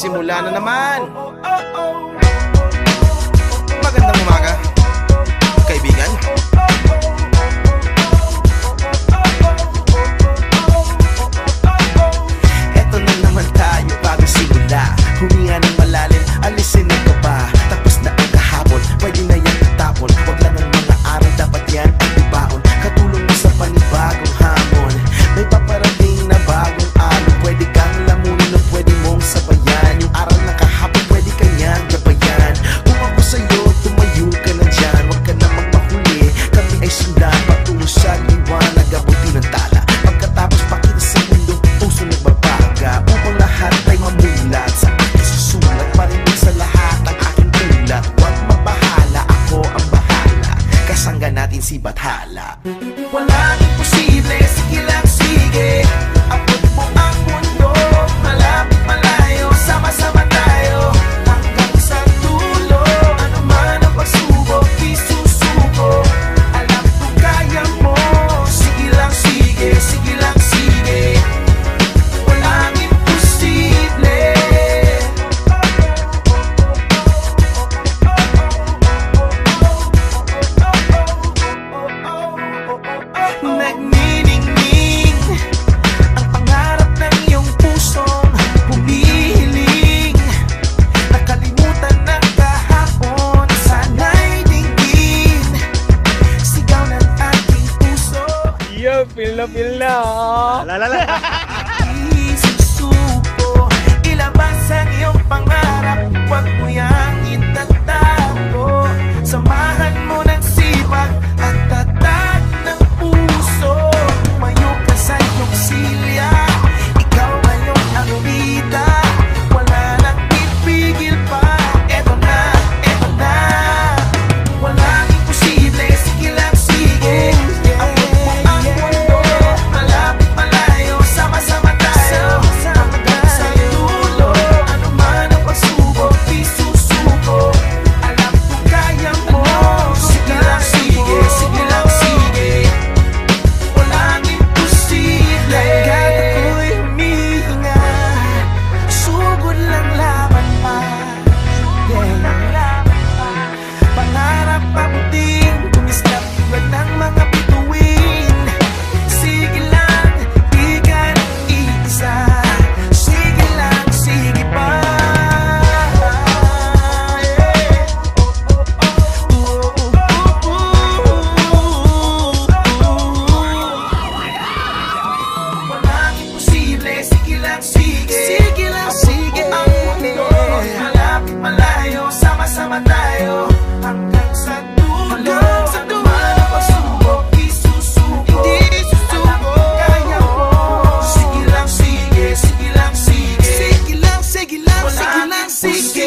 Nagsisimula na naman. Magandang umaga, kaibigan. Eto na naman tayo bago simula. Huminga ng malalim, alisin ang kaba. Tapos na ang kahapon, pwede na yan itapon. Huwag lang ang mga araw, dapat yan ang ibaon. Katulong mo sa panibagong hamon. May paparating na bagong araw. Pwede kang lamunin o pwede mong sabayan. Yung araw na kahapon, pwede kanyang gabayan. Kung ako sa'yo, tumayo ka na dyan. Huwag ka na magmahuli, kami ay sundan patungo sa liwanag, abuti ng tala. Pagkatapos pakita sa mundo, puso nagbabaga. Upang lahat ay mamulat sa aking susulat. Parinig sa lahat ang aking ulat. Huwag mabahala, ako ang bahala. Kasangga natin si Bathala. Walang imposible, sige lang sige. Abot mo ang mundo, malapit malayo. Sama-sama tayo hanggang sa dulo. Ano man ang pagsubok, isusuko. Alam ko kaya mo. Sige lang sige, sige lang sige. Walang imposible. Nagniningning ang pangarap ng iyong pusong humihiling. Nakalimutan ng kahapon, sana'y dinggin. Sigaw ng ating puso. Yo, feel na. Isusuko, ilabas ang iyong pangarap. Huwag mo yang itatago. Samahan mo ng sipag at tatag ng puso. Tumayo ka sa iyong silya. Ikaw ngayong ang bida. Wala nang pipigil pa. Eto na, eto na. Walang imposible, sige lang sige. Abot mo ang mundo, malapit malayo. Sama-sama tayo hanggang sa dulo. Ano man ang pagsubok, isusuko. Alam ko kaya mo. Sige lang sige, sige lang sige. Walang imposible. Kahit ako'y humihinga, sugod lang laban pa. Pangarap abutin, tumislap tulad ng mga bituin. Sige lang, di ka nag-iisa. Sige lang, sige pa. Walang imposible, sige lang sige. Sige lang sige. Ang mundo, malapit malayo. Sama-sama tayo hanggang sa dulo. Ano man ang pagsubok, isusuko. Alam ko kaya mo. Sige lang sige, sige lang sige. Sige lang, sige lang, sige lang sige.